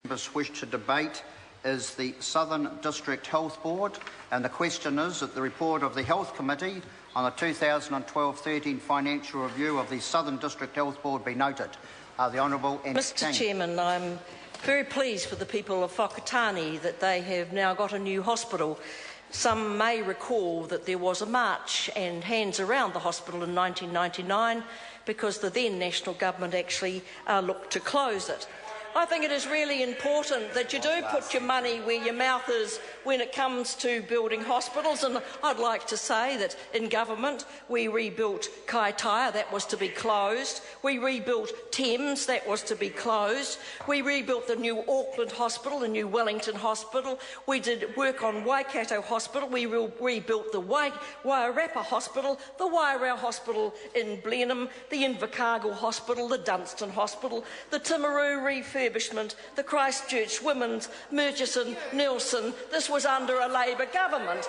Members wish to debate is the Southern District Health Board, and the question is that the report of the Health Committee on the 2012-13 financial review of the Southern District Health Board be noted. The Honourable Mr Chairman, I'm very pleased for the people of Whakatane that they have now got a new hospital. Some may recall that there was a march and hands around the hospital in 1999 because the then National Government actually looked to close it. I think it is really important that you do put your money where your mouth is when it comes to building hospitals, and I'd like to say that in government we rebuilt Kaitaia, that was to be closed. We rebuilt Thames, that was to be closed. We rebuilt the new Auckland Hospital, the new Wellington Hospital. We did work on Waikato Hospital. We rebuilt the Wairarapa Hospital, the Wairau Hospital in Blenheim, the Invercargill Hospital, the Dunstan Hospital, the Timaru refurbishment, the Christchurch Women's, Murchison, Nelson. This was under a Labour government.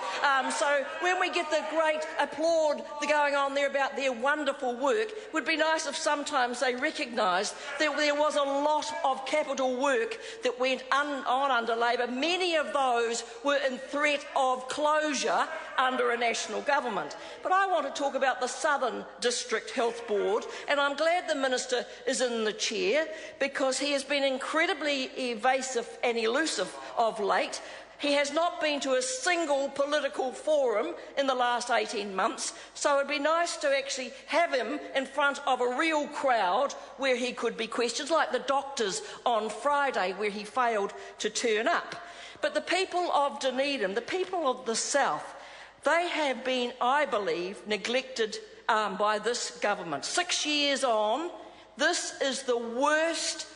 So when we get the great applaud going on there about their wonderful work, it would be nice if sometimes they recognised that there was a lot of capital work that went on under Labour. Many of those were in threat of closure under a national government. But I want to talk about the Southern District Health Board, and I'm glad the Minister is in the chair because he has been incredibly evasive and elusive of late. He has not been to a single political forum in the last 18 months, so it would be nice to actually have him in front of a real crowd where he could be questioned, like the doctors on Friday where he failed to turn up. But the people of Dunedin, the people of the South, they have been, I believe, neglected by this government. 6 years on, this is the worst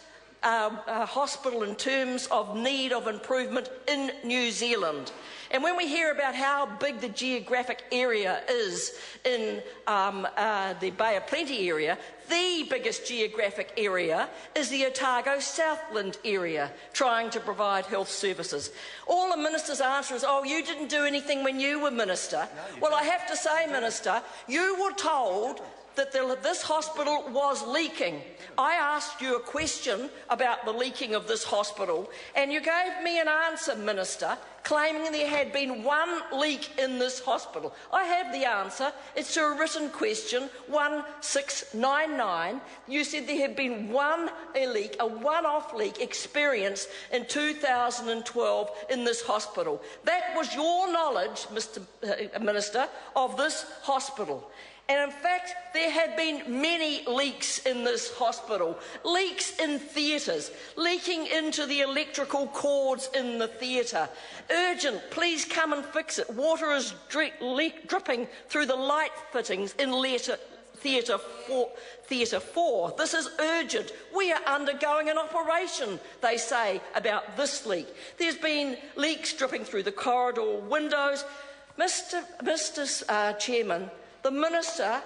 hospital in terms of need of improvement in New Zealand. And when we hear about how big the geographic area is in the Bay of Plenty area, the biggest geographic area is the Otago Southland area, trying to provide health services. All the Minister's answer is, oh, you didn't do anything when you were Minister. Well, I have to say, Minister, you were told that this hospital was leaking. I asked you a question about the leaking of this hospital, and you gave me an answer, Minister, claiming there had been one leak in this hospital. I have the answer. It's a written question, 1699. You said there had been one leak, a one-off leak experienced in 2012 in this hospital. That was your knowledge, Mr. Minister, of this hospital. And in fact, there had been many leaks in this hospital, leaks in theatres, leaking into the electrical cords in the theatre. Urgent, please come and fix it. Water is dripping through the light fittings in Theatre 4. This is urgent. We are undergoing an operation, they say, about this leak. There's been leaks dripping through the corridor windows. Mr. Chairman, the Minister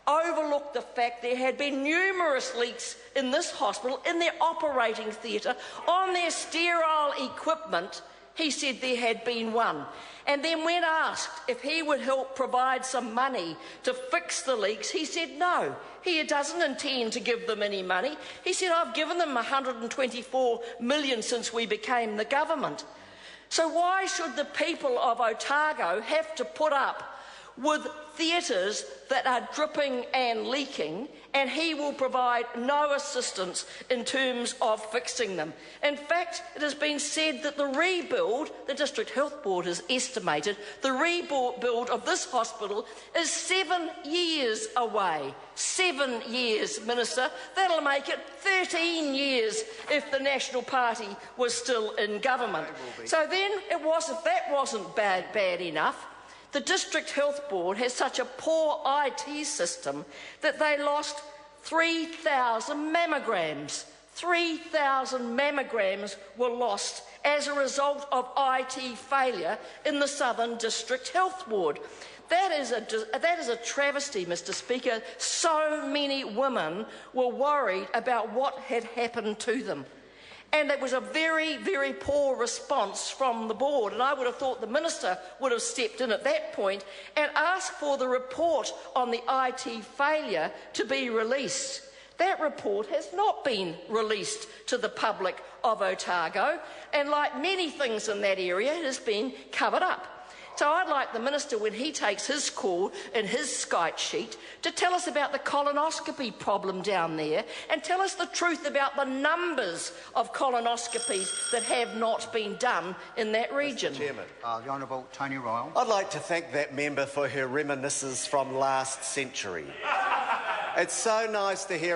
overlooked the fact there had been numerous leaks in this hospital, in their operating theatre, on their sterile equipment. He said there had been one. And then when asked if he would help provide some money to fix the leaks, he said no. He doesn't intend to give them any money. He said, I've given them $124 million since we became the government. So why should the people of Otago have to put up with theatres that are dripping and leaking, and he will provide no assistance in terms of fixing them? In fact, it has been said that the rebuild, the District Health Board has estimated, the rebuild of this hospital is 7 years away. 7 years, Minister. That'll make it 13 years if the National Party was still in government. So then, if that wasn't bad enough, the District Health Board has such a poor IT system that they lost 3,000 mammograms. 3,000 mammograms were lost as a result of IT failure in the Southern District Health Board. That is a travesty, Mr. Speaker. So many women were worried about what had happened to them. And it was a very, very poor response from the board. And I would have thought the Minister would have stepped in at that point and asked for the report on the IT failure to be released. That report has not been released to the public of Otago, and like many things in that area, it has been covered up. So I'd like the Minister, when he takes his call in his Skype sheet, to tell us about the colonoscopy problem down there and tell us the truth about the numbers of colonoscopies that have not been done in that region. Mr. Chairman. The Honourable Tony Ryle. I'd like to thank that member for her reminiscences from last century. It's so nice to hear